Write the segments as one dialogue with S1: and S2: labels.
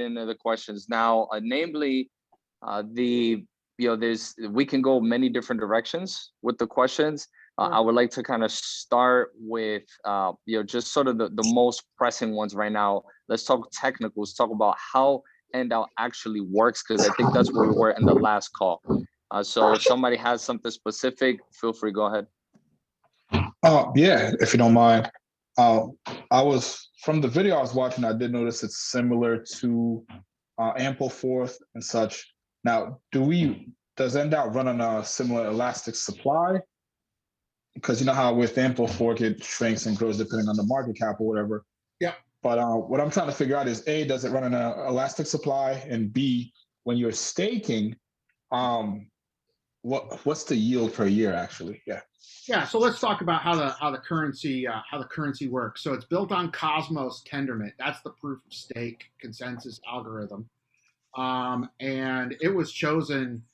S1: into the questions now. Namely, we can go many different directions with the questions. I would like to kind of start with just sort of the most pressing ones right now. Let's talk technicals. Talk about how Endow actually works, because I think that's where we were in the last call. So if somebody has something specific, feel free, go ahead.
S2: Yeah, if you don't mind. I was, from the video I was watching, I did notice it's similar to Ampleforth and such. Now, does Endow run on a similar elastic supply? Because you know how with Ampleforth it shrinks and grows depending on the market cap or whatever.
S3: Yeah.
S2: But what I'm trying to figure out is A, does it run on an elastic supply? And B, when you're staking, what's the yield per year actually? Yeah.
S3: Yeah. So let's talk about how the currency works. So it's built on Cosmos Tendermint. That's the proof of stake consensus algorithm, and it was chosen.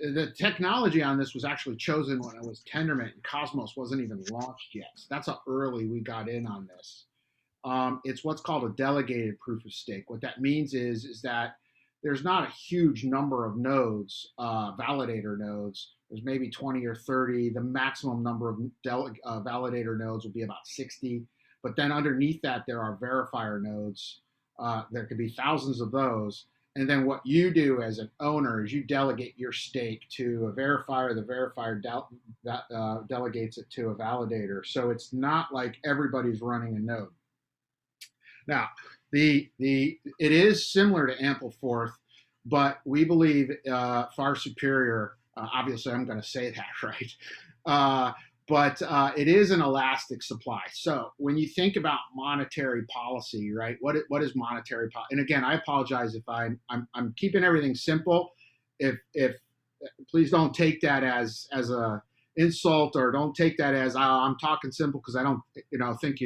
S3: The technology on this was actually chosen when it was Tendermint, and Cosmos wasn't even launched yet. So that's how early we got in on this. It's what's called a delegated proof of stake. What that means is that there's not a huge number of nodes, validator nodes. There's maybe 20 or 30. The maximum number of validator nodes will be about 60. But then underneath that, there are verifier nodes. There could be thousands of those. And then what you do as an owner is you delegate your stake to a verifier. The verifier delegates it to a validator. So it's not like everybody's running a node. Now, it is similar to Ampleforth, but we believe far superior. Obviously, I'm going to say that, right? But it is an elastic supply. So when you think about monetary policy, right? What is monetary policy? And again, I apologize if I'm keeping everything simple. If please don't take that as a insult, or don't take that as I'm talking simple because I don't think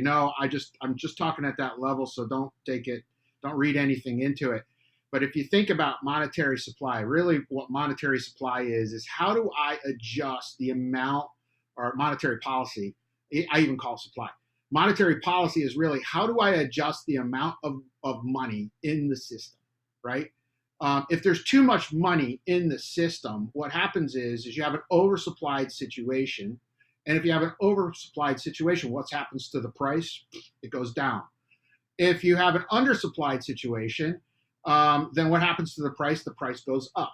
S3: I'm just talking at that level. So don't read anything into it. But if you think about monetary supply, really what monetary supply is how do I adjust the amount, or monetary policy, I even call it supply. Monetary policy is really how do I adjust the amount of money in the system, right? If there's too much money in the system, what happens is you have an oversupplied situation. And if you have an oversupplied situation, what happens to the price? It goes down. If you have an undersupplied situation, then what happens to the price? The price goes up.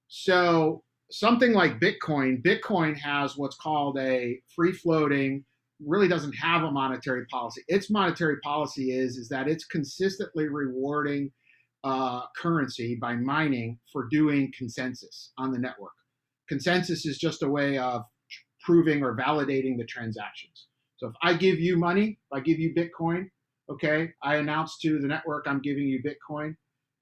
S3: So something like Bitcoin has what's called a free floating, really doesn't have a monetary policy. Its monetary policy is that it's consistently rewarding currency by mining for doing consensus on the network. Consensus is just a way of proving or validating the transactions. So if I give you money, if I give you Bitcoin, okay, I announce to the network I'm giving you Bitcoin,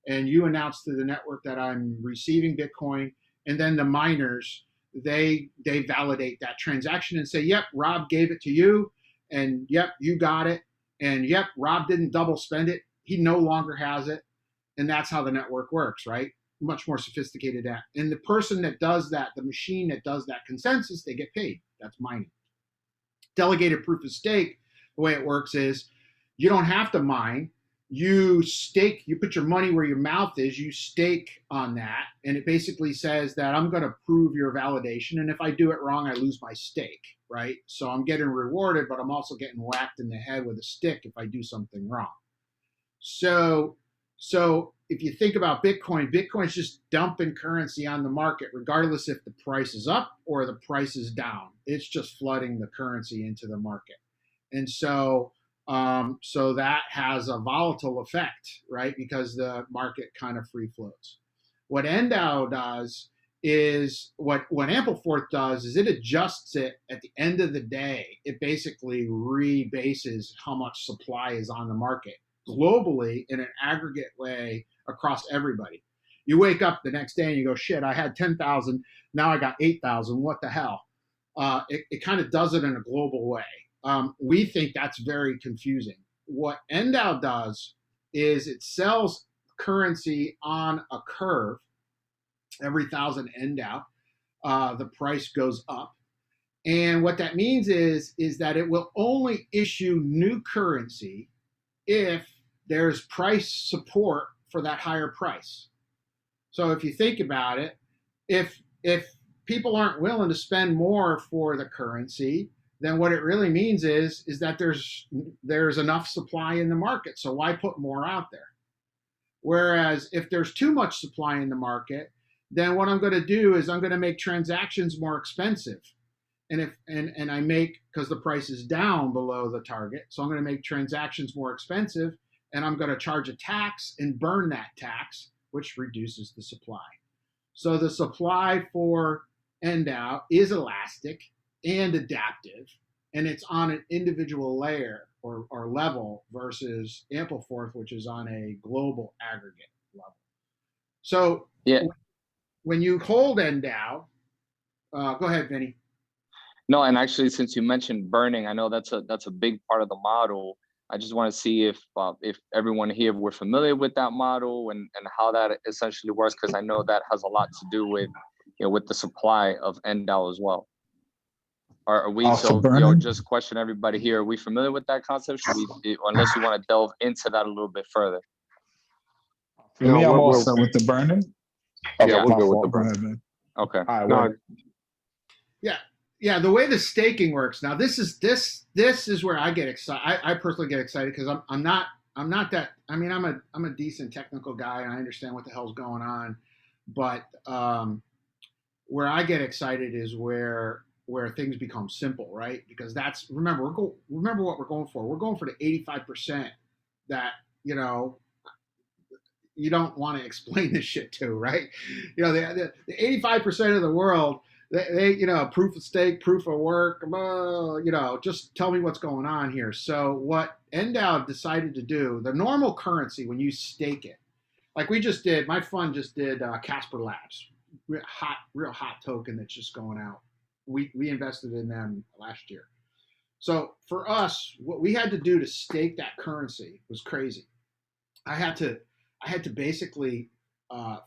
S3: and you announce to the network that I'm receiving Bitcoin, and then the miners, they validate that transaction and say, yep, Rob gave it to you, and yep, you got it, and yep, Rob didn't double spend it, he no longer has it, and that's how the network works, right? Much more sophisticated app. And the person that does that, the machine that does that consensus, they get paid. That's mining. Delegated proof of stake, the way it works is you don't have to mine. You stake, you put your money where your mouth is, you stake on that, and it basically says that I'm going to prove your validation, and if I do it wrong, I lose my stake, right? So I'm getting rewarded, but I'm also getting whacked in the head with a stick if I do something wrong. So if you think about Bitcoin's just dumping currency on the market, regardless if the price is up or the price is down. It's just flooding the currency into the market. And so that has a volatile effect, right? Because the market kind of free floats. What Endow does is what Ampleforth does is it adjusts it at the end of the day. It basically rebases how much supply is on the market globally in an aggregate way across everybody. You wake up the next day and you go, shit, I had 10,000, now I got 8,000, what the hell? It kind of does it in a global way. We think that's very confusing. What Endow does is it sells currency on a curve. Every 1,000 Endow, the price goes up. And what that means is that it will only issue new currency if there's price support for that higher price. So if you think about it, if people aren't willing to spend more for the currency, then what it really means is that there's enough supply in the market. So why put more out there? Whereas if there's too much supply in the market, then what I'm going to do is I'm going to make transactions more expensive. And I make, because the price is down below the target, so I'm going to make transactions more expensive, and I'm going to charge a tax and burn that tax, which reduces the supply. So the supply for Endow is elastic and adaptive, and it's on an individual layer or level versus Ampleforth, which is on a global aggregate level. So when you hold Endow, go ahead, Vinnie.
S1: No, and actually, since you mentioned burning, I know that's a big part of the model. I just want to see if everyone here were familiar with that model and how that essentially works, because I know that has a lot to do with with the supply of Endow as well. Are we just question everybody here? Are we familiar with that concept? Should we, unless you want to delve into that a little bit further?
S2: For me, I'm all set with the burning.
S4: Okay, yeah, we'll go with the burning.
S1: Okay.
S2: All right.
S3: Yeah, the way the staking works now. This is where I get excited. I personally get excited because I'm not that. I mean, I'm a decent technical guy and I understand what the hell's going on, but where I get excited is where things become simple, right? Because that's remember what we're going for. We're going for the 85% that you don't want to explain this shit to, right? The 85% of the world. They proof of stake, proof of work, just tell me what's going on here. So what Endow decided to do, the normal currency when you stake it, like we just did, my fund just did Casper Labs, real hot token that's just going out. We invested in them last year. So for us, what we had to do to stake that currency was crazy. I had to basically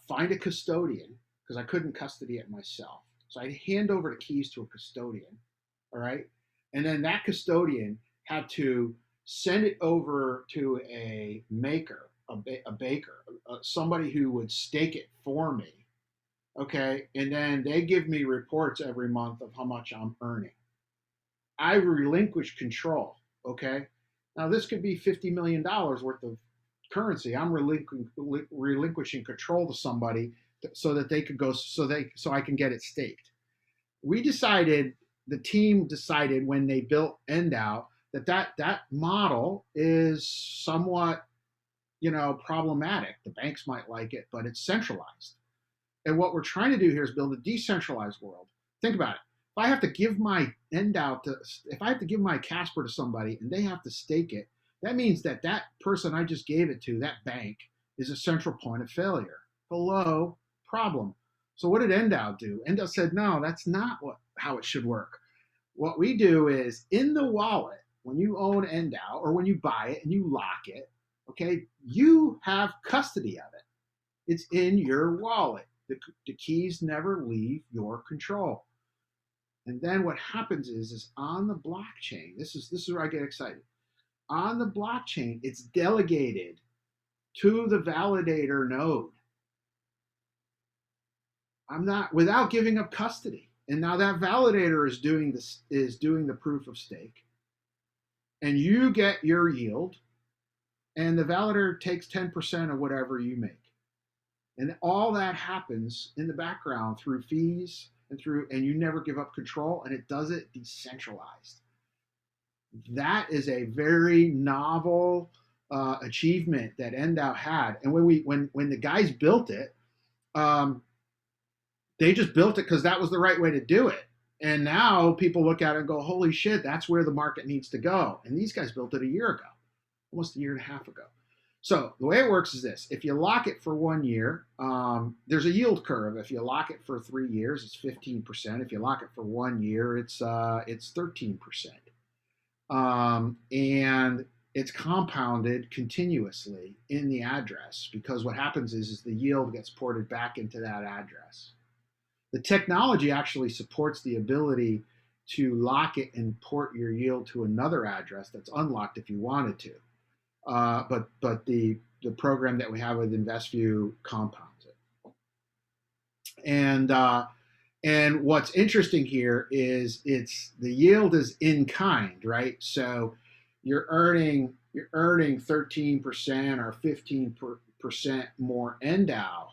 S3: find a custodian because I couldn't custody it myself. So I'd hand over the keys to a custodian, all right? And then that custodian had to send it over to a maker, a baker, somebody who would stake it for me, okay? And then they give me reports every month of how much I'm earning. I relinquish control, okay? Now this could be $50 million worth of currency. I'm relinquishing control to somebody so that they could go, so I can get it staked. The team decided when they built Endow that model is somewhat, problematic. The banks might like it, but it's centralized. And what we're trying to do here is build a decentralized world. Think about it. If I have to give my Casper to somebody and they have to stake it, that means that person I just gave it to, that bank, is a central point of failure. Hello, problem. So what did Endow do? Endow said, no, that's not how it should work. What we do is in the wallet, when you own Endow or when you buy it and you lock it, okay, you have custody of it. It's in your wallet. The keys never leave your control. And then what happens is on the blockchain, this is where I get excited. On the blockchain, it's delegated to the validator node. Without giving up custody. And now that validator is doing the proof of stake. And you get your yield, and the validator takes 10% of whatever you make. And all that happens in the background through fees and you never give up control, and it does it decentralized. That is a very novel achievement that Endow had. And when the guys built it, they just built it because that was the right way to do it. And now people look at it and go, holy shit, that's where the market needs to go. And these guys built it a year ago, almost a year and a half ago. So the way it works is this. If you lock it for 1 year, there's a yield curve. If you lock it for 3 years, it's 15%. If you lock it for 1 year, it's 13%. And it's compounded continuously in the address because what happens is the yield gets ported back into that address. The technology actually supports the ability to lock it and port your yield to another address that's unlocked if you wanted to. but the program that we have with InvestView compounds it. And what's interesting here is the yield is in kind, right? So you're earning 13% or 15% more Endow,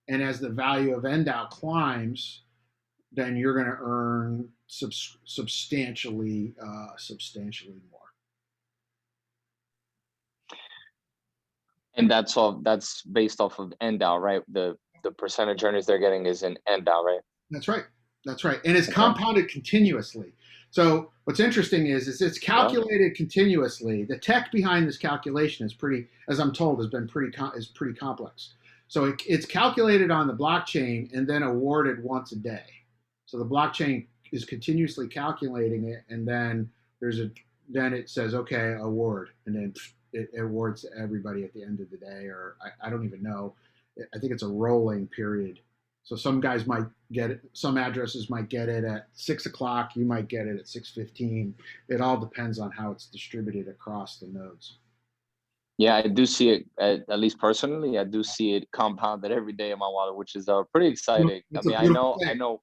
S3: and as the value of Endow climbs, then you're going to earn substantially more.
S1: And that's based off of Endow, right? The percentage earnings they're getting is in Endow, right?
S3: That's right. And it's compounded continuously. So what's interesting is it's calculated continuously. The tech behind this calculation is pretty, as I'm told, is pretty complex. So it's calculated on the blockchain and then awarded once a day. So the blockchain is continuously calculating it, and then then it says, okay, award, and then it awards to everybody at the end of the day, or I don't even know. I think it's a rolling period. So some guys might get it, some addresses might get it at 6 o'clock, you might get it at 6:15. It all depends on how it's distributed across the nodes.
S1: Yeah, I do see it, at least personally, I do see it compounded every day in my wallet, which is pretty exciting. I know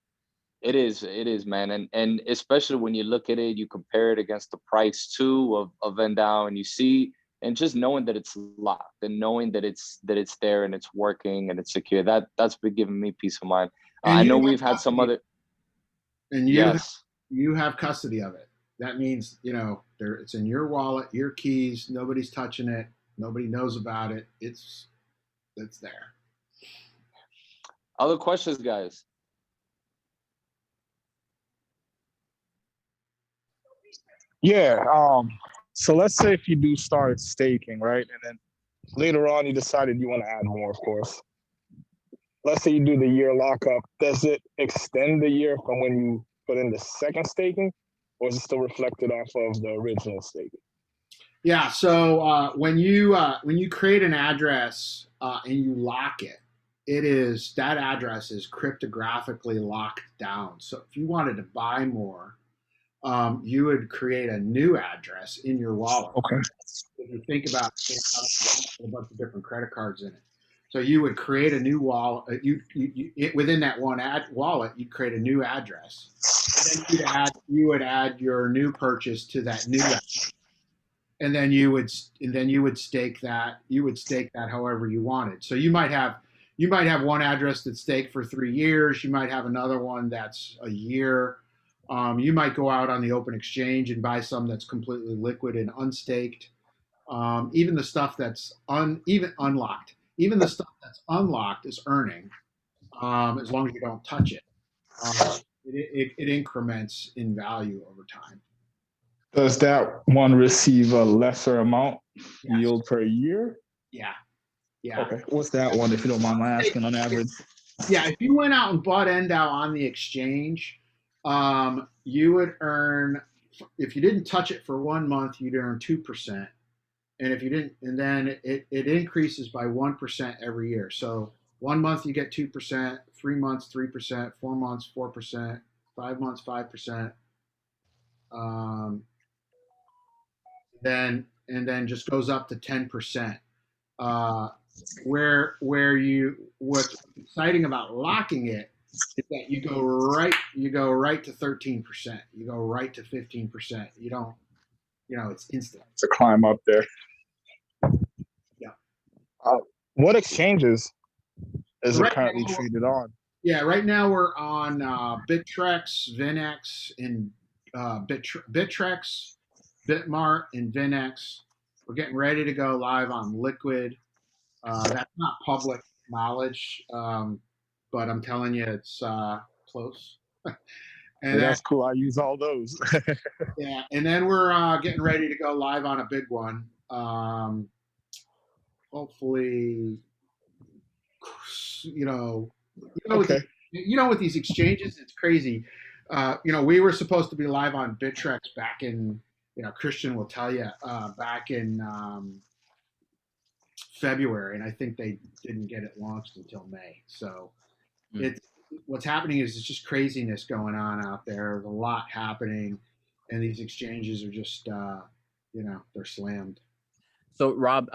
S1: it is, man. And especially when you look at it, you compare it against the price too of Endow, and you see, and just knowing that it's locked and knowing that it's there and it's working and it's secure, that's been giving me peace of mind. I know we've had some other,
S3: and you have custody of it. That means, it's in your wallet, your keys, nobody's touching it, nobody knows about it. It's there.
S1: Other questions, guys?
S2: Yeah. So let's say if you do start staking, right? And then later on you decided you want to add more, of course. Let's say you do the year lockup. Does it extend the year from when you put in the second staking, or is it still reflected off of the original staking?
S3: Yeah. So when you create an address and you lock it, that address is cryptographically locked down. So if you wanted to buy more, you would create a new address in your wallet.
S2: Okay.
S3: If you think about a bunch of different credit cards in it, so you would create a new wallet. Within that one wallet, you'd create a new address, and then you would add your new purchase to that new address, and then you would stake that. You would stake that however you wanted. So you might have one address that's staked for 3 years. You might have another one that's a year. You might go out on the open exchange and buy some that's completely liquid and unstaked. Even the stuff that's unlocked. Even the stuff that's unlocked is earning, as long as you don't touch it. It increments in value over time.
S2: Does that one receive a lesser amount yield per year?
S3: Yeah.
S2: Okay. What's that one, if you don't mind my asking, on average?
S3: Yeah, if you went out and bought Endow on the exchange, you would earn, if you didn't touch it for 1 month, you'd earn 2%. And if you didn't, and then it increases by 1% every year. So 1 month you get 2%, 3 months 3%, 4 months 4%, 5 months 5%. Then just goes up to 10%. What's exciting about locking it is that you go right to 13%. You go right to 15%. You don't, it's instant.
S2: It's a climb up there.
S3: Yeah.
S2: What exchanges is it currently traded on?
S3: Yeah, right now we're on Bittrex, VinX, and Bittrex, Bitmart, and VinX. We're getting ready to go live on Liquid. That's not public knowledge, but I'm telling you, it's close.
S2: And that's cool. I use all those.
S3: Yeah, and then we're getting ready to go live on a big one. Hopefully,
S2: Okay.
S3: With these exchanges, it's crazy. We were supposed to be live on Bittrex back in, Christian will tell you, back in February, and I think they didn't get it launched until May. So what's happening is it's just craziness going on out there. There's a lot happening, and these exchanges are just, they're slammed.
S5: So Rob,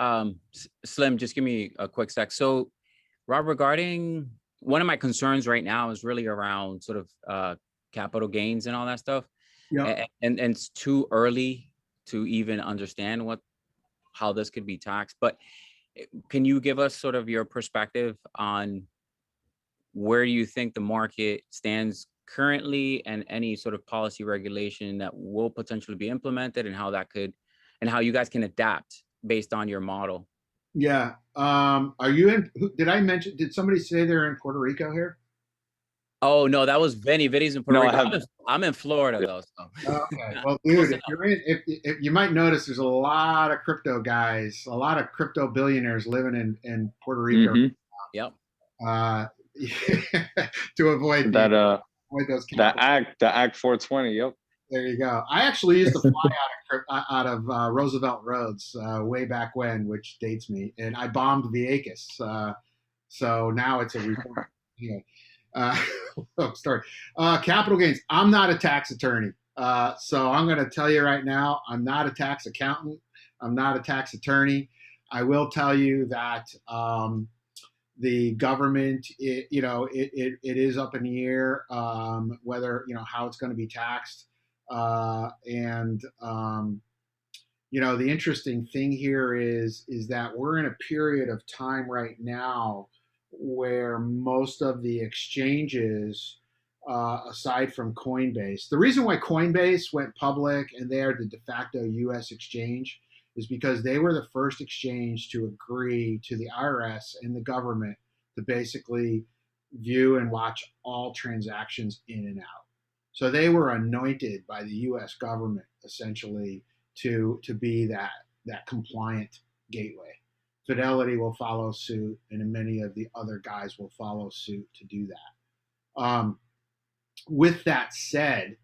S5: Slim, just give me a quick sec. So Rob, regarding one of my concerns right now is really around sort of capital gains and all that stuff.
S3: Yeah.
S5: And it's too early to even understand how this could be taxed. But can you give us sort of your perspective on where you think the market stands currently and any sort of policy regulation that will potentially be implemented and how you guys can adapt based on your model?
S3: Yeah. Are you in? Did somebody say they're in Puerto Rico here?
S5: Oh no, that was Vinnie. Vinnie's in Puerto Rico.
S1: I
S5: I'm in Florida though. So.
S3: Okay. Well, dude, if you might notice, there's a lot of crypto guys, a lot of crypto billionaires living in Puerto Rico.
S1: Mm-hmm.
S5: Yep.
S3: To avoid
S1: that
S3: those.
S1: The Act 420. Yep.
S3: There you go. I actually used to fly out of Roosevelt Roads way back when, which dates me, and I bombed Vieques. So now it's a report. Story. Capital gains. I'm not a tax attorney, so I'm going to tell you right now, I'm not a tax accountant. I'm not a tax attorney. I will tell you that the government, it is up in the air whether how it's going to be taxed. The interesting thing here is that we're in a period of time right now where most of the exchanges, aside from Coinbase, the reason why Coinbase went public and they are the de facto U.S. exchange is because they were the first exchange to agree to the IRS and the government to basically view and watch all transactions in and out. So they were anointed by the U.S. government essentially to be that compliant gateway. Fidelity will follow suit, and many of the other guys will follow suit to do that. With that said,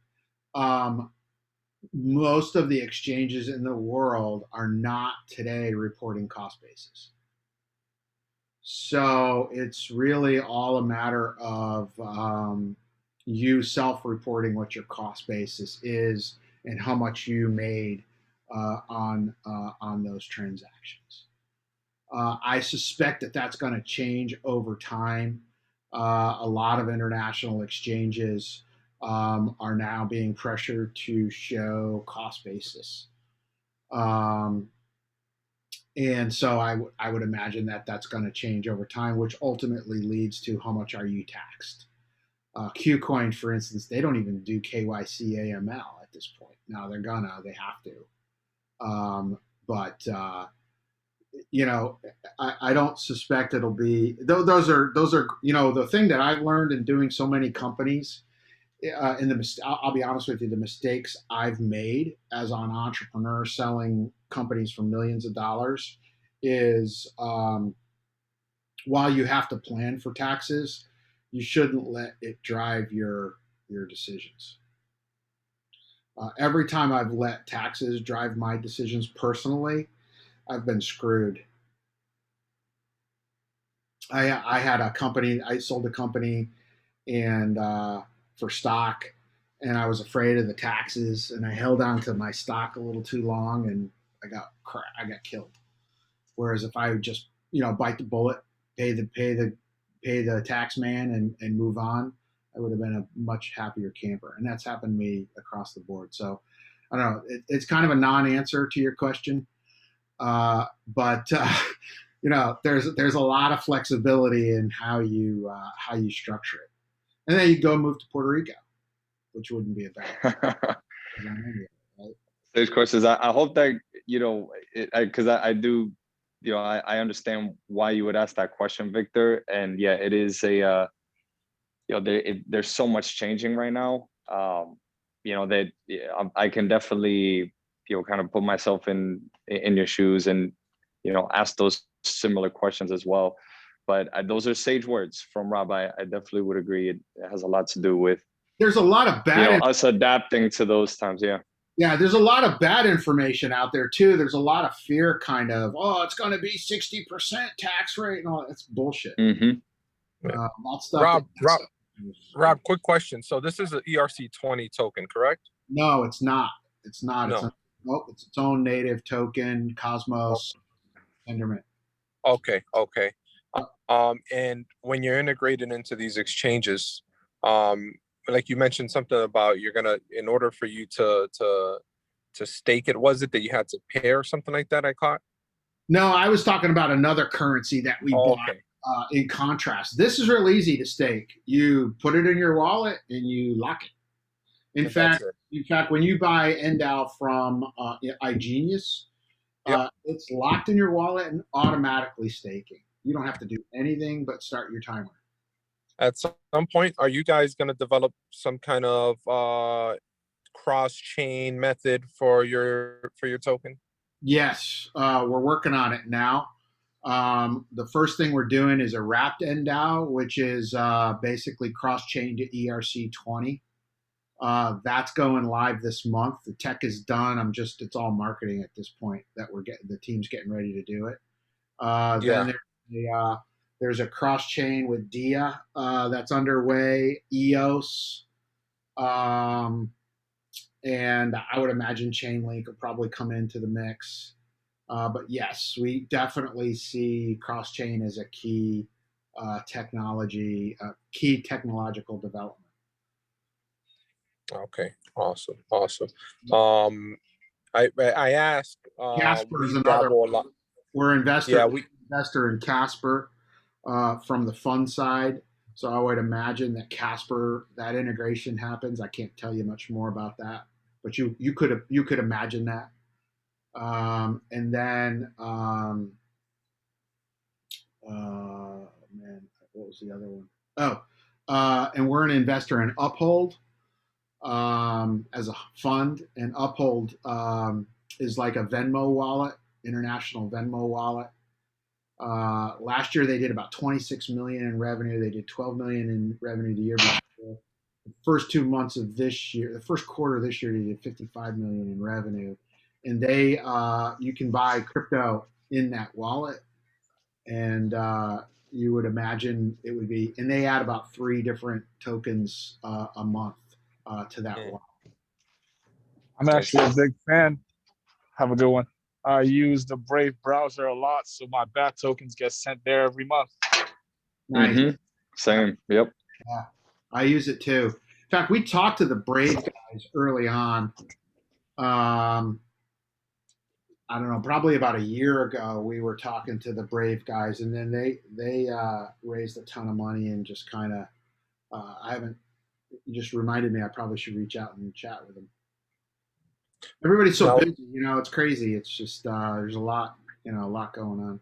S3: most of the exchanges in the world are not today reporting cost basis. So it's really all a matter of you self-reporting what your cost basis is and how much you made on those transactions. I suspect that that's going to change over time. A lot of international exchanges are now being pressured to show cost basis. And so I would imagine that that's going to change over time, which ultimately leads to how much are you taxed. Qcoin, for instance, they don't even do KYC AML at this point. Now they have to. I don't suspect it'll be. Those are the thing that I've learned in doing so many companies. I'll be honest with you, the mistakes I've made as an entrepreneur selling companies for millions of dollars is while you have to plan for taxes, you shouldn't let it drive your decisions. Every time I've let taxes drive my decisions personally, I've been screwed. I had a company, I sold a company and for stock, and I was afraid of the taxes, and I held on to my stock a little too long, and I got killed. Whereas if I would just bite the bullet, pay the tax man and move on, I would have been a much happier camper. And that's happened to me across the board. So I don't know. It's kind of a non-answer to your question, but there's a lot of flexibility in how you structure it. And then you go move to Puerto Rico, which wouldn't be a bad thing.
S1: Those questions. I hope that because I do, I understand why you would ask that question, Victor. And yeah, it is a there's so much changing right now. That I can definitely kind of put myself in your shoes and ask those similar questions as well. But those are sage words from Rob. I definitely would agree. It has a lot to do with
S3: there's a lot of bad
S1: us adapting to those times.
S3: Yeah, there's a lot of bad information out there too. There's a lot of fear, kind of, it's going to be 60% tax rate and all that. That's bullshit.
S1: Mm-hmm.
S3: That stuff.
S6: Rob, quick question. So this is an ERC20 token, correct?
S3: No, it's not. It's not.
S6: No.
S3: It's its own native token, Cosmos. Tendermint.
S6: Okay, okay. And when you're integrated into these exchanges, like you mentioned something about you're gonna, in order for you to stake it, was it that you had to pair or something like that? I caught.
S3: No, I was talking about another currency that we bought.
S6: Okay.
S3: In contrast, this is real easy to stake. You put it in your wallet and you lock it. In fact, when you buy Endow from iGenius,
S6: Yep.
S3: it's locked in your wallet and automatically staking. You don't have to do anything but start your timer.
S6: At some point, are you guys going to develop some kind of cross-chain method for your token?
S3: Yes, we're working on it now. The first thing we're doing is a wrapped Endow, which is basically cross-chain to ERC20. That's going live this month. The tech is done. It's all marketing at this point that the team's getting ready to do it. Then there's a cross chain with Dia that's underway, EOS, and I would imagine Chainlink will probably come into the mix. But yes, we definitely see cross chain as a key key technological development.
S6: Okay, awesome. I asked.
S3: Casper is another one. We're investor in Casper from the fund side. So I would imagine that Casper, that integration happens. I can't tell you much more about that, but you could imagine that. And then what was the other one? And we're an investor in Uphold as a fund, and Uphold is like a Venmo wallet, international Venmo wallet. Last year they did about 26 million in revenue. They did 12 million in revenue the year before. The first 2 months of this year, the first quarter of this year, they did 55 million in revenue. And you can buy crypto in that wallet, and you would imagine it would be, and they add about 3 different tokens a month to that wallet.
S2: I'm actually a big fan. Have a good one. I use the Brave browser a lot, so my BAT tokens get sent there every month.
S3: Nice.
S1: Mm-hmm. Same. Yep.
S3: Yeah, I use it too. In fact, we talked to the Brave guys early on. I don't know, probably about a year ago, we were talking to the Brave guys, and then they raised a ton of money and just kind of, you just reminded me I probably should reach out and chat with them. Everybody's so busy, it's crazy. It's just, there's a lot going on.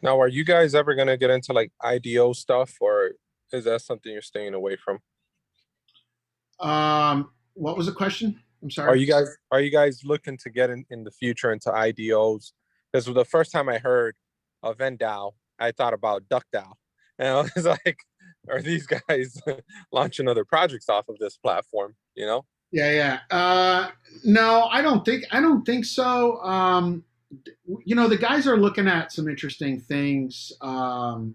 S6: Now, are you guys ever going to get into like IDO stuff, or is that something you're staying away from?
S3: What was the question? I'm sorry.
S6: Are you guys looking to get in the future into IDOs? Because the first time I heard of Endow, I thought about DuckDAO, and I was like, are these guys launching other projects off of this platform?
S3: Yeah. No, I don't think so. The guys are looking at some interesting things. With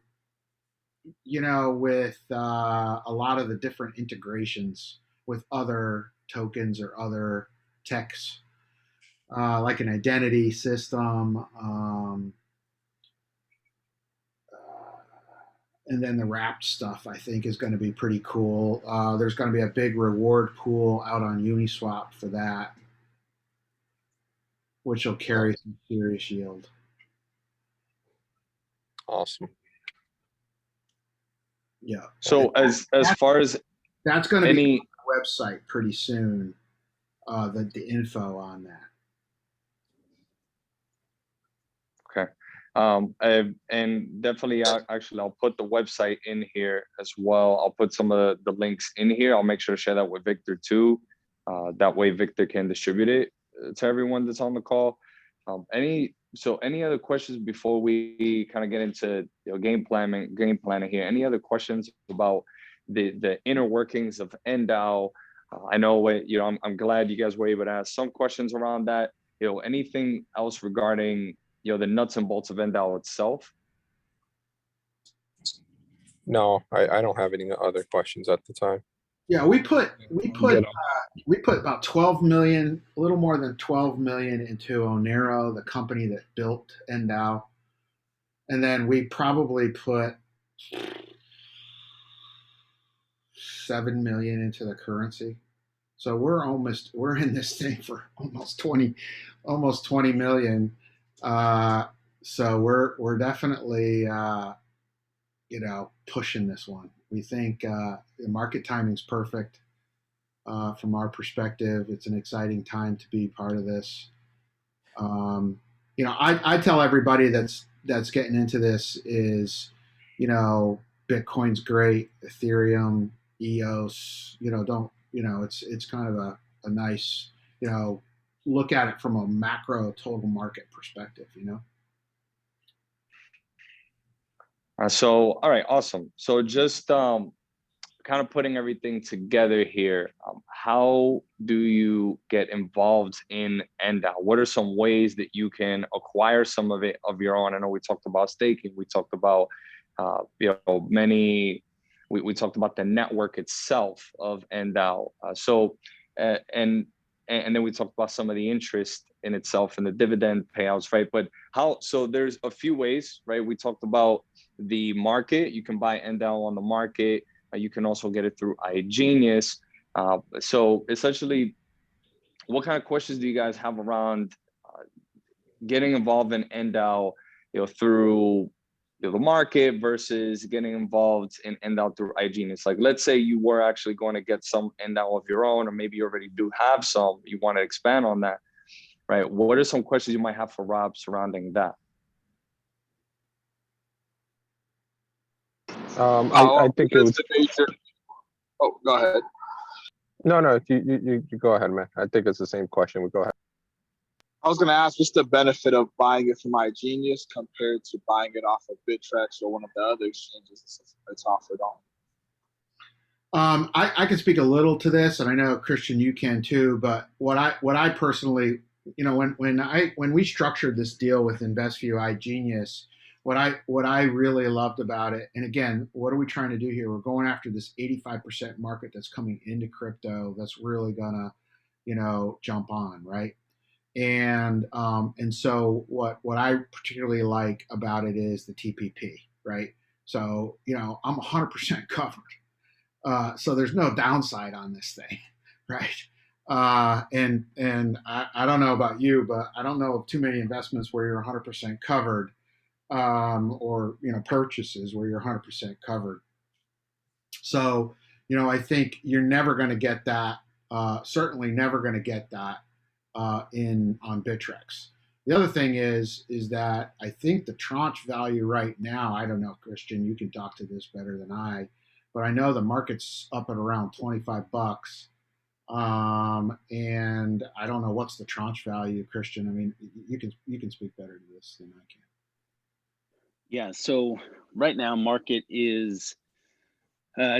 S3: a lot of the different integrations with other tokens or other techs, like an identity system, and then the wrapped stuff I think is going to be pretty cool. There's going to be a big reward pool out on Uniswap for that, which will carry some serious yield.
S6: Awesome.
S3: Yeah.
S1: So as far as
S3: that's going to be on the website pretty soon, the info on that.
S1: Okay. And definitely, I'll put the website in here as well. I'll put some of the links in here. I'll make sure to share that with Victor too. That way Victor can distribute it to everyone that's on the call. Any other questions before we kind of get into game planning here? Any other questions about the inner workings of Endow? I know I'm glad you guys were able to ask some questions around that. Anything else regarding the nuts and bolts of Endow itself?
S6: No, I don't have any other questions at the time.
S3: Yeah, we put about 12 million, a little more than 12 million into Onero, the company that built Endow. and then we probably put 7 million into the currency. So we're in this thing for almost 20 million. So we're definitely pushing this one. We think the market timing's perfect from our perspective. It's an exciting time to be part of this. I tell everybody that's getting into this is, Bitcoin's great, Ethereum, EOS, it's kind of a nice, look at it from a macro total market perspective,
S1: So, all right, awesome. So just kind of putting everything together here, how do you get involved in Endow? What are some ways that you can acquire some of it of your own? I know we talked about staking. We talked about, we talked about the network itself of Endow. And then we talked about some of the interest in itself and the dividend payouts, right? But so there's a few ways, right? We talked about the market. You can buy Endow on the market. You can also get it through iGenius. So essentially, what kind of questions do you guys have around getting involved in Endow, through the market versus getting involved in Endow through iGenius? Like, let's say you were actually going to get some Endow of your own, or maybe you already do have some, you want to expand on that, right? What are some questions you might have for Rob surrounding that?
S6: I think it was.
S4: Oh, go ahead.
S6: No, you go ahead, man. I think it's the same question. We go ahead.
S4: I was going to ask, what's the benefit of buying it from iGenius compared to buying it off of Bittrex or one of the other exchanges it's offered on?
S3: I can speak a little to this, and I know Christian, you can too. But what I personally, when we structured this deal with InvestView iGenius, what I really loved about it, and again, what are we trying to do here? We're going after this 85% market that's coming into crypto that's really gonna, jump on, right? And so what I particularly like about it is the TPP, right? So I'm 100% covered, so there's no downside on this thing, right? And I don't know about you, but I don't know of too many investments where you're 100% covered, or purchases where you're 100% covered. So I think you're never going to get that. Certainly never going to get that on Bittrex. The other thing is that I think the tranche value right now, I don't know, Christian, you can talk to this better than I, but I know the market's up at around $25. And I don't know what's the tranche value, Christian. I mean, you can speak better to this than I can.
S7: Yeah, so right now market is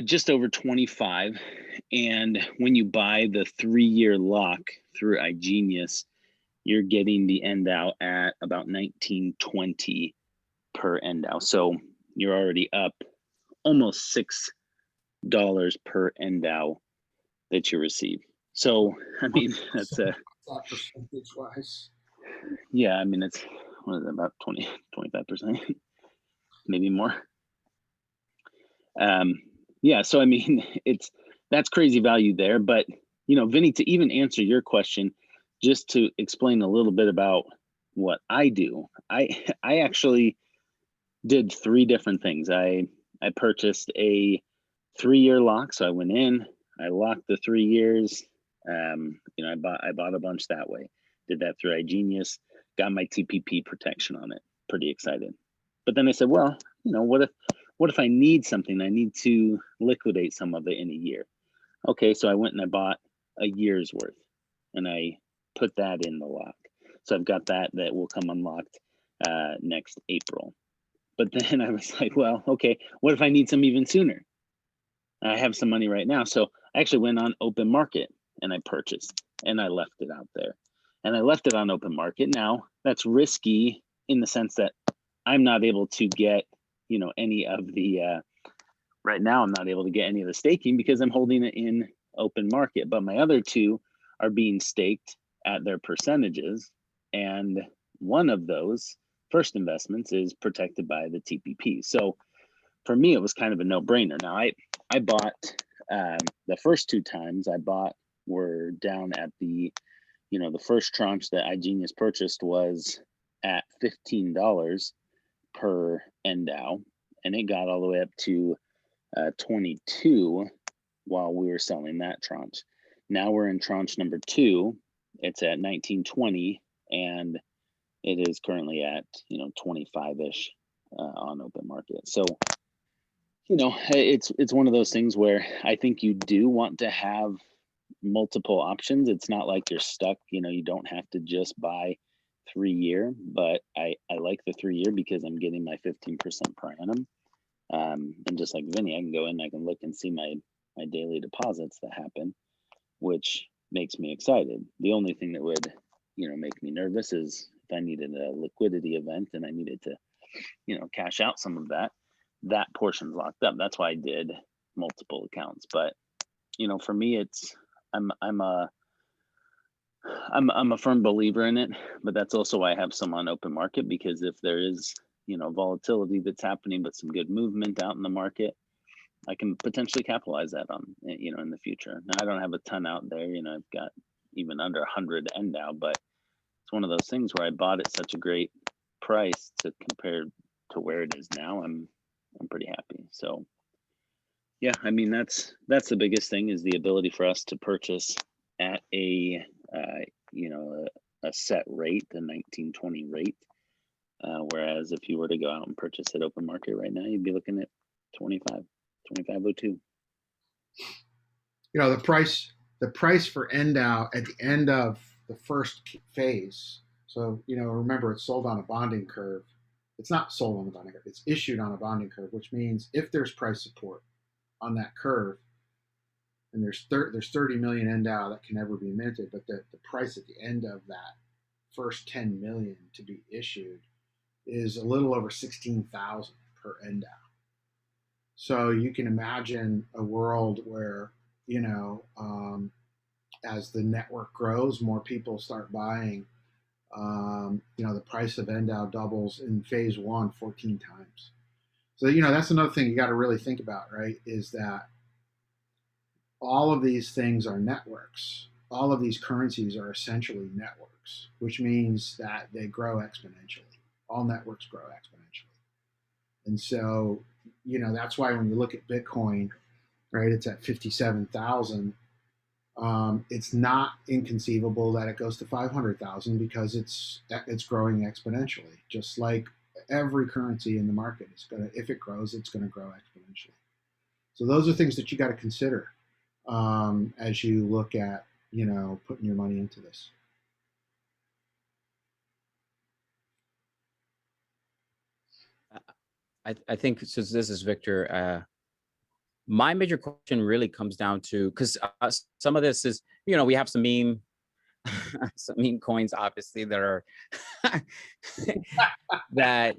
S7: just over 25, and when you buy the 3-year lock through iGenius, you're getting the Endow at about $19.20 per Endow. So you're already up almost $6 per Endow that you receive. So I mean, that's
S3: percentage-wise.
S7: Yeah, I mean, it's about 25%, maybe more. Yeah, so I mean, that's crazy value there. But Vinnie, to even answer your question, just to explain a little bit about what I do, I actually did 3 different things. I purchased a 3-year lock, so I went in, I locked the 3 years. I bought a bunch that way. Did that through iGenius, got my TPP protection on it. Pretty excited. But then I said, well, what if I need something? I need to liquidate some of it in a year. Okay, so I went and I bought a year's worth, and I put that in the lock. So I've got that will come unlocked next April. But then I was like, well, okay, what if I need some even sooner? I have some money right now. So I actually went on open market and I purchased, and I left it out there. And I left it on open market. Now that's risky in the sense that I'm not able to get, any of the, right now I'm not able to get any of the staking because I'm holding it in open market. But my other 2 are being staked at their percentages. And one of those first investments is protected by the TPP. So for me, it was kind of a no-brainer. Now I bought the first 2 times I bought were down at the, the first tranche that iGenius purchased was at $15 per Endow, and it got all the way up to 22 while we were selling that tranche. Now we're in tranche number 2. It's at 19.20, and it is currently at 25-ish on open market. So it's one of those things where I think you do want to have multiple options. It's not like you're stuck. You don't have to just buy 3-year, but I like the 3-year because I'm getting my 15% per annum. And just like Vinny, I can go in, I can look and see my daily deposits that happen, which makes me excited. The only thing that would, make me nervous is if I needed a liquidity event and I needed to, cash out some of that portion's locked up. That's why I did multiple accounts. But, for me, I'm a firm believer in it, but that's also why I have some on open market, because if there is, volatility that's happening, but some good movement out in the market, I can potentially capitalize that on, in the future. Now, I don't have a ton out there. I've got even under 100 Endow, but it's one of those things where I bought at such a great price to compare to where it is now. I'm pretty happy. So yeah, I mean, that's the biggest thing, is the ability for us to purchase at a set rate, the 19.20 rate. Whereas if you were to go out and purchase at open market right now, you'd be looking at 25.02.
S3: The price for Endow at the end of the first phase. So, remember, it's sold on a bonding curve. It's not sold on the bonding curve. It's issued on a bonding curve, which means if there's price support on that curve, and there's 30 million Endow that can never be minted, but the price at the end of that first 10 million to be issued is a little over 16,000 per Endow. So you can imagine a world where, as the network grows, more people start buying. The price of Endow doubles in phase 1 14 times. So, that's another thing you got to really think about, right? Is that all of these things are networks. All of these currencies are essentially networks, which means that they grow exponentially. All networks grow exponentially. And so, that's why when you look at Bitcoin, right, it's at 57,000. It's not inconceivable that it goes to 500,000 because it's growing exponentially. Just like every currency in the market is if it grows, it's going to grow exponentially. So those are things that you got to consider as you look at, putting your money into this.
S5: I think, since this is Victor, my major question really comes down to, because some of this is, we have some meme coins, obviously, that are that,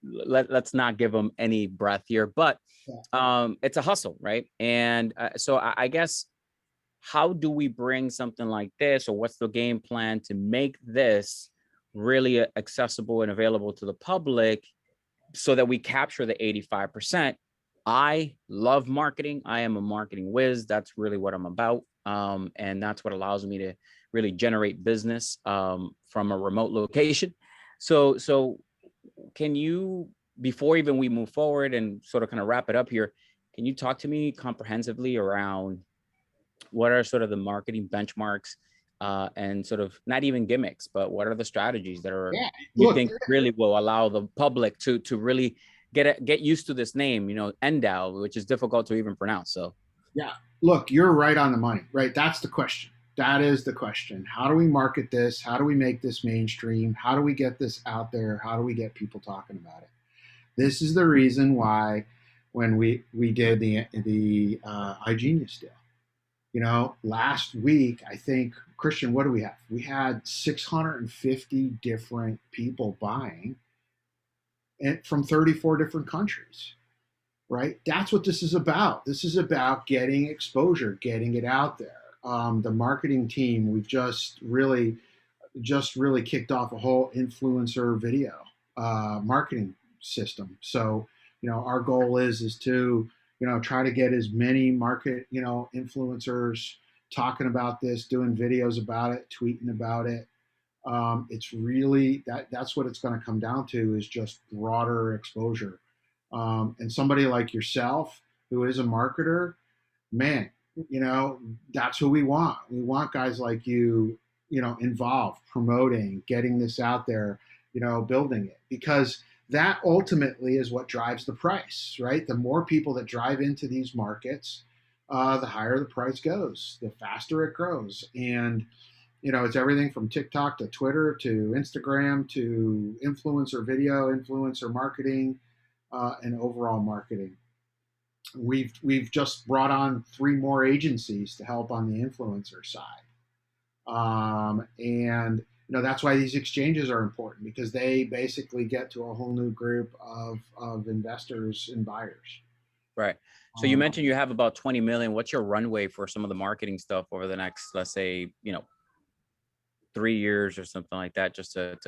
S5: let's not give them any breath here, but it's a hustle, right? And so I guess, how do we bring something like this, or what's the game plan to make this really accessible and available to the public, so that we capture the 85%? I love marketing. I am a marketing whiz. That's really what I'm about. And that's what allows me to really generate business from a remote location. So can you, before even we move forward and sort of kind of wrap it up here, can you talk to me comprehensively around what are sort of the marketing benchmarks and sort of, not even gimmicks, but what are the strategies that are you think really will allow the public to really get used to this name, Endow, which is difficult to even pronounce. So
S3: yeah, look, you're right on the money, right? That's the question. That is the question. How do we market this? How do we make this mainstream? How do we get this out there? How do we get people talking about it? This is the reason why when we did the iGenius deal, last week, I think, Christian, what do we have? We had 650 different people buying from 34 different countries, right? That's what this is about. This is about getting exposure, getting it out there. The marketing team, we've just really just really kicked off a whole influencer video marketing system. So, our goal is to, try to get as many market, influencers talking about this, doing videos about it, tweeting about it. It's really that's what it's going to come down to, is just broader exposure. And somebody like yourself, who is a marketer, man, that's who we want. We want guys like you, involved, promoting, getting this out there, building it, because that ultimately is what drives the price, right? The more people that drive into these markets, the higher the price goes, the faster it grows. And, it's everything from TikTok to Twitter to Instagram to influencer video, influencer marketing, and overall marketing. We've just brought on 3 more agencies to help on the influencer side. And that's why these exchanges are important, because they basically get to a whole new group of investors and buyers.
S5: Right. So you mentioned you have about 20 million. What's your runway for some of the marketing stuff over the next, let's say, 3 years or something like that, just to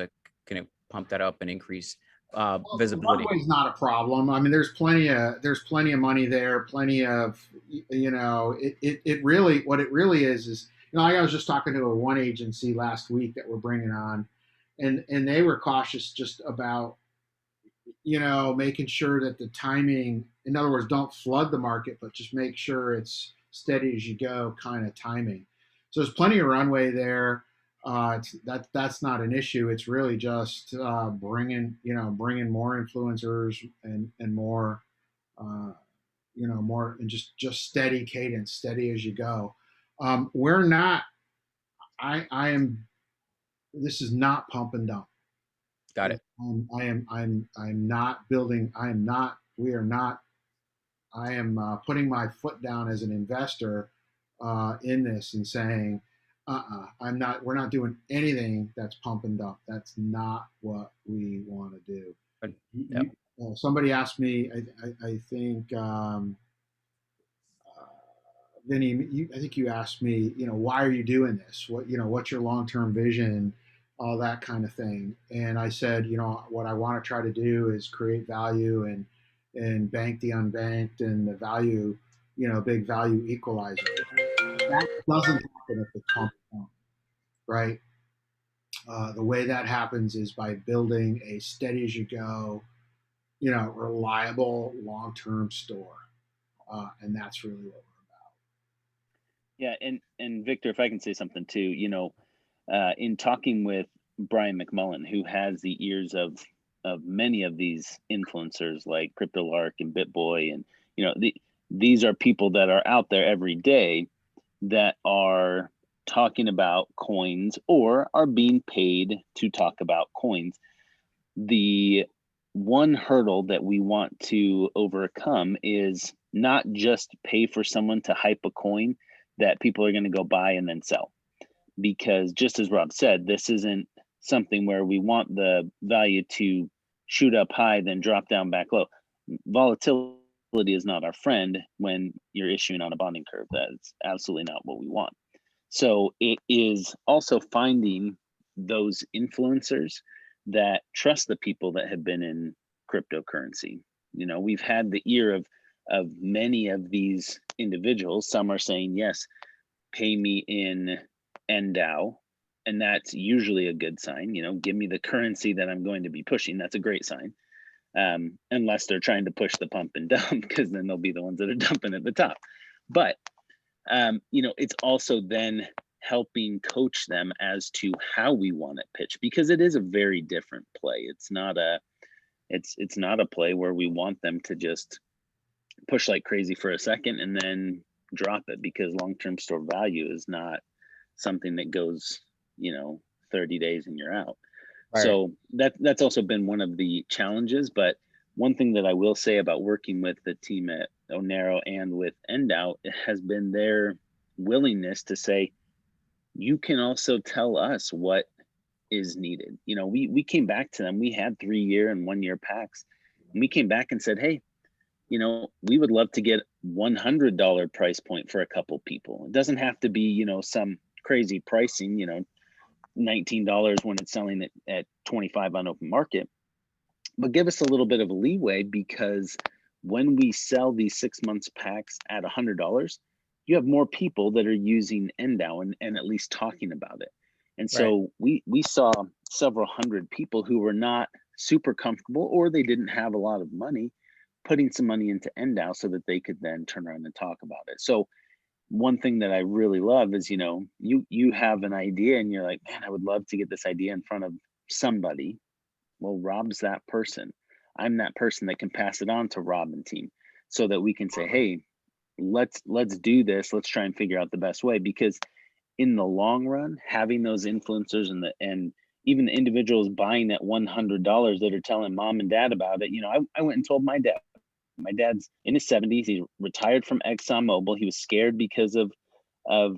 S5: kind of pump that up and increase visibility?
S3: Runway is not a problem. I mean, there's plenty of money there, plenty of, it really, what it really is, I was just talking to one agency last week that we're bringing on, and they were cautious just about, making sure that the timing, in other words, don't flood the market, but just make sure it's steady as you go kind of timing. So there's plenty of runway there. That's not an issue. It's really just bringing more influencers and more, more, and just steady cadence, steady as you go. We're not. I am. This is not pump and dump.
S5: Got it.
S3: I'm not building. I am not. We are not. I am putting my foot down as an investor in this and saying, I'm not. We're not doing anything that's pump and dump. That's not what we want to do.
S5: Yep.
S3: Somebody asked me. I think. Vinnie, I think you asked me, why are you doing this? What's your long-term vision, all that kind of thing. And I said, what I want to try to do is create value and bank the unbanked, and the value, big value equalizer. That doesn't happen at the pump, right? The way that happens is by building a steady as you go, reliable long-term store. And that's really what we're about.
S7: Yeah, and Victor, if I can say something too, in talking with Brian McMullen, who has the ears of many of these influencers like CryptoLark and BitBoy, and these are people that are out there every day that are talking about coins or are being paid to talk about coins. The one hurdle that we want to overcome is not just pay for someone to hype a coin that people are going to go buy and then sell. Because just as Rob said, this isn't something where we want the value to shoot up high, then drop down back low. Volatility is not our friend when you're issuing on a bonding curve. That's absolutely not what we want. So it is also finding those influencers that trust the people that have been in cryptocurrency. We've had the ear of many of these individuals. Some are saying, yes, pay me in Endow, and that's usually a good sign. Give me the currency that I'm going to be pushing. That's a great sign. Unless they're trying to push the pump and dump, because then they'll be the ones that are dumping at the top. But it's also then helping coach them as to how we want it pitched, because it is a very different play. It's not a play where we want them to just push like crazy for a second and then drop it, because long-term store value is not something that goes 30 days and you're out. Right. So that's also been one of the challenges. But one thing that I will say about working with the team at Onero and with Endow has been their willingness to say, you can also tell us what is needed. We came back to them. We had 3-year and 1-year packs, and we came back and said, hey, we would love to get $100 price point for a couple people. It doesn't have to be, some crazy pricing, $19 when it's selling at 25 on open market. But give us a little bit of a leeway, because when we sell these 6 months packs at $100, you have more people that are using Endow and at least talking about it. And so we saw several hundred people who were not super comfortable, or they didn't have a lot of money, putting some money into Endow so that they could then turn around and talk about it. So one thing that I really love is, you know, you have an idea and you're like, man, I would love to get this idea in front of somebody. Well, Rob's that person. I'm that person that can pass it on to Rob and team, so that we can say, hey, let's do this. Let's try and figure out the best way. Because in the long run, having those influencers and even the individuals buying at $100 that are telling mom and dad about it. You know, I went and told my dad. My dad's in his 70s. He retired from ExxonMobil. He was scared because of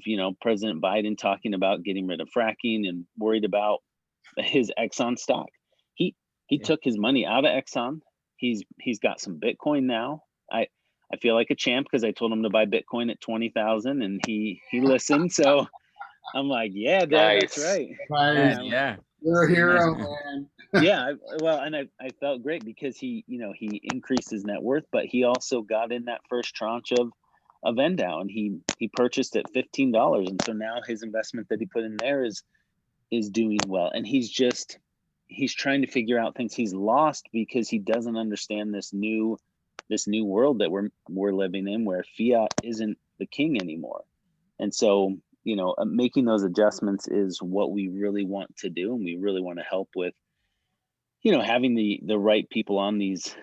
S7: you know, President Biden talking about getting rid of fracking and worried about his Exxon stock. He took his money out of Exxon. He's got some Bitcoin now. I feel like a champ because I told him to buy Bitcoin at 20,000 and he listened. So I'm like, yeah, Dad, that's right.
S3: Nice.
S5: Yeah.
S3: You're a hero, man.
S7: Yeah, well, and I felt great because he increased his net worth, but he also got in that first tranche of Endow, and he purchased at $15, and so now his investment that he put in there is doing well, and he's trying to figure out things. He's lost because he doesn't understand this new world that we're living in, where fiat isn't the king anymore, and so, you know, making those adjustments is what we really want to do, and we really want to help with, you know, having the right people on these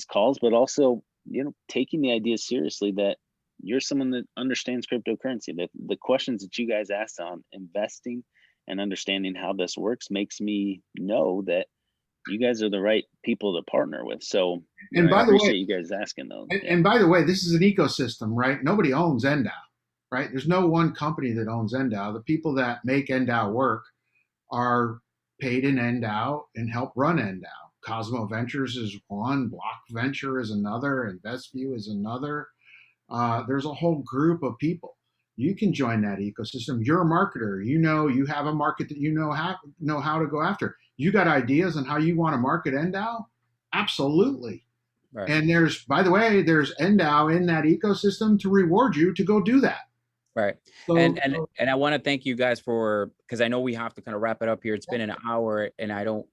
S7: calls, but also, you know, taking the idea seriously that you're someone that understands cryptocurrency. That the questions that you guys asked on investing and understanding how this works makes me know that you guys are the right people to partner with. So,
S3: and by
S7: I
S3: the way,
S7: appreciate you guys asking those.
S3: And by the way, this is an ecosystem, right? Nobody owns Endow, right? There's no one company that owns Endow. The people that make Endow work are paid in Endow and help run Endow. Cosmo Ventures is one, Block Venture is another, InvestView is another. There's a whole group of people. You can join that ecosystem. You're a marketer. You know, you have a market that you know how to go after. You got ideas on how you want to market Endow? Absolutely.
S5: Right.
S3: And there's, by the way, there's Endow in that ecosystem to reward you to go do that.
S5: Right.
S3: So,
S5: and I want to thank you guys for, because I know we have to kind of wrap it up here. It's been an hour, and I don't,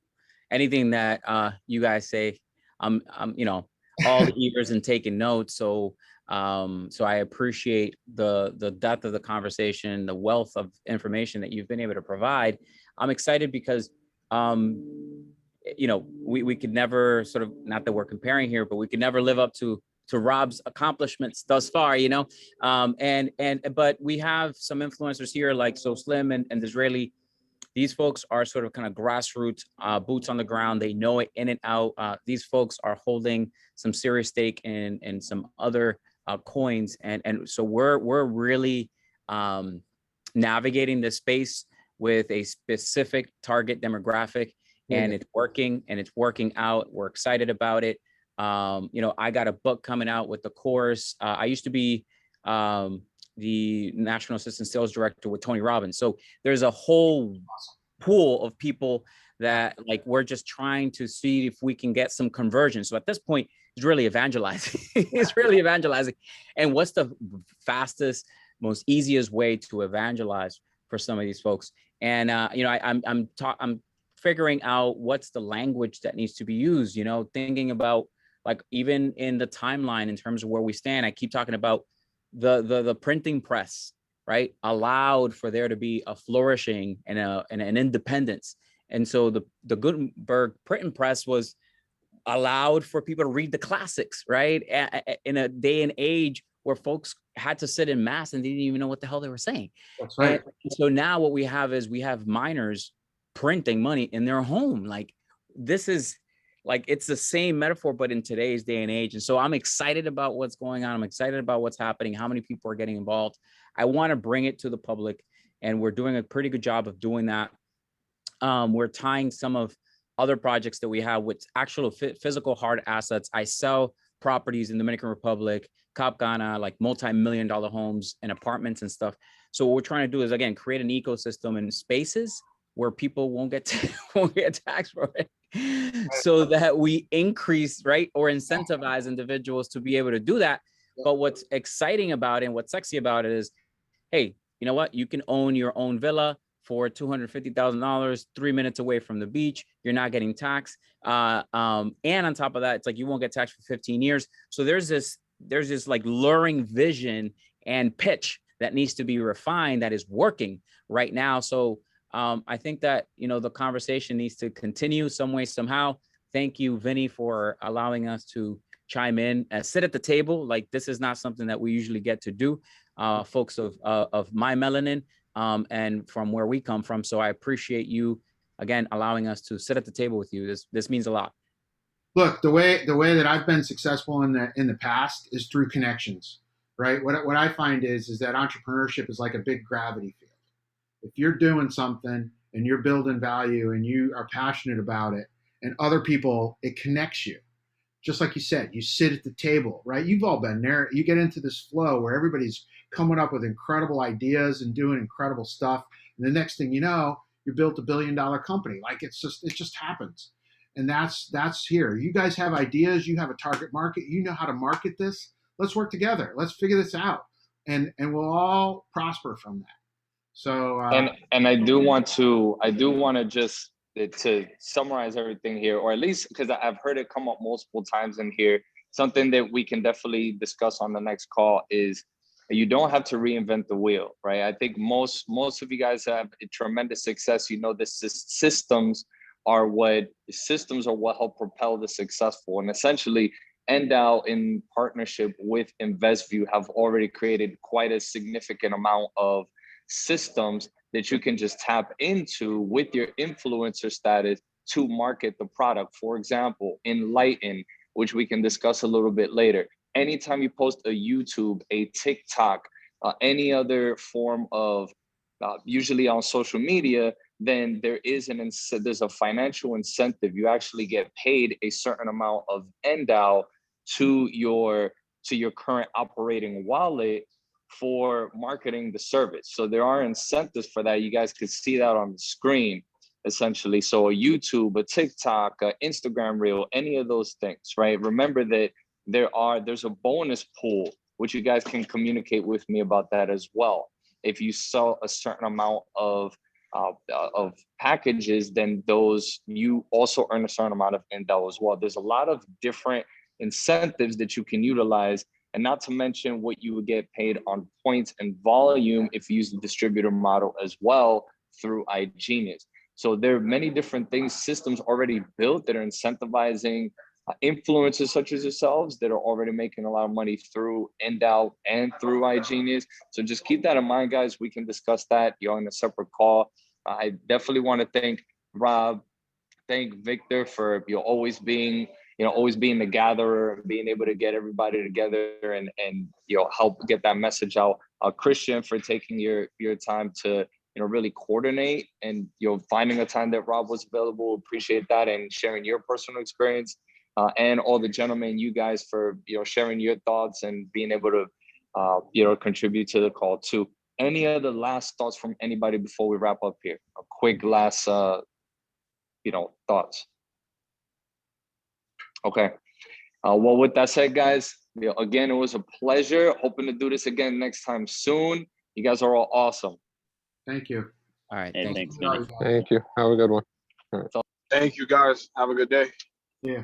S5: anything that you guys say, I'm you know, all ears and taking notes. So I appreciate the depth of the conversation, the wealth of information that you've been able to provide. I'm excited because you know, we could never sort of, not that we're comparing here, but we could never live up to Rob's accomplishments thus far, you know, but we have some influencers here like So Slim and Disraeli. These folks are sort of kind of grassroots, boots on the ground. They know it in and out. These folks are holding some serious stake in some other coins, and so we're really navigating this space with a specific target demographic, and it's working and it's working out. We're excited about it. You know, I got a book coming out with the course. I used to be the National Assistant Sales Director with Tony Robbins. So there's a whole pool of people that, like, we're just trying to see if we can get some conversion. So at this point, it's really evangelizing. It's really evangelizing. And what's the fastest, most easiest way to evangelize for some of these folks? And you know, I'm figuring out what's the language that needs to be used, you know, thinking about, like, even in the timeline in terms of where we stand. I keep talking about the printing press, right? Allowed for there to be a flourishing and an independence. And so the Gutenberg printing press was allowed for people to read the classics, right? In a day and age where folks had to sit in mass and they didn't even know what the hell they were saying.
S3: That's right.
S5: And so now what we have is we have miners printing money in their home. Like, this is, like, it's the same metaphor, but in today's day and age. And so I'm excited about what's going on. I'm excited about what's happening, how many people are getting involved. I want to bring it to the public, and we're doing a pretty good job of doing that. We're tying some of other projects that we have with actual physical hard assets. I sell properties in the Dominican Republic, Cap Ghana, like multi-million-dollar homes and apartments and stuff. So what we're trying to do is, again, create an ecosystem and spaces where people won't get won't get taxed for it, so that we increase, right, or incentivize individuals to be able to do that. But what's exciting about it and what's sexy about it is, hey, you know what? You can own your own villa for $250,000, 3 minutes away from the beach. You're not getting taxed. And on top of that, it's like you won't get taxed for 15 years. So there's this like luring vision and pitch that needs to be refined that is working right now. So I think that, you know, the conversation needs to continue some way, somehow. Thank you, Vinnie, for allowing us to chime in and sit at the table. Like, this is not something that we usually get to do, folks of my melanin and from where we come from. So I appreciate you, again, allowing us to sit at the table with you. This means a lot.
S3: Look, the way that I've been successful in the past is through connections, right? What I find is that entrepreneurship is like a big gravity field. If you're doing something and you're building value and you are passionate about it, and other people, it connects you. Just like you said, you sit at the table, right? You've all been there. You get into this flow where everybody's coming up with incredible ideas and doing incredible stuff. And the next thing you know, you built $1 billion company. Like, it just happens. And that's here. You guys have ideas. You have a target market. You know how to market this. Let's work together. Let's figure this out, and we'll all prosper from that. So
S1: and I do want to just to summarize everything here, or at least because I've heard it come up multiple times in here. Something that we can definitely discuss on the next call is you don't have to reinvent the wheel, right? I think most of you guys have a tremendous success. You know, the systems are what help propel the successful, and essentially Endow, in partnership with InvestView, have already created quite a significant amount of systems that you can just tap into with your influencer status to market the product. For example, Enlighten, which we can discuss a little bit later. Anytime you post a YouTube, a TikTok, any other form of, usually on social media, then there's a financial incentive. You actually get paid a certain amount of Endow to your current operating wallet for marketing the service. So there are incentives for that. You guys could see that on the screen, essentially. So a YouTube, a TikTok, a Instagram reel, any of those things, right? Remember that there's a bonus pool, which you guys can communicate with me about that as well. If you sell a certain amount of packages, then you also earn a certain amount of Endow as well. There's a lot of different incentives that you can utilize, and not to mention what you would get paid on points and volume if you use the distributor model as well through iGenius. So there are many different things, systems already built that are incentivizing influencers such as yourselves that are already making a lot of money through Endow and through iGenius. So just keep that in mind, guys. We can discuss that in a separate call. I definitely want to thank Rob, thank Victor for always being the gatherer, being able to get everybody together and help get that message out. Christian, for taking your time to really coordinate and finding a time that Rob was available. Appreciate that, and sharing your personal experience. And all the gentlemen, you guys, for sharing your thoughts and being able to contribute to the call too. Any other last thoughts from anybody before we wrap up here? A quick last thoughts. Okay. Well, with that said, guys, again, it was a pleasure. Hoping to do this again next time soon. You guys are all awesome.
S3: Thank you.
S5: All right.
S7: Hey, thanks.
S6: Thank you. Have a good one. All right.
S4: Thank you, guys. Have a good day.
S3: Yeah.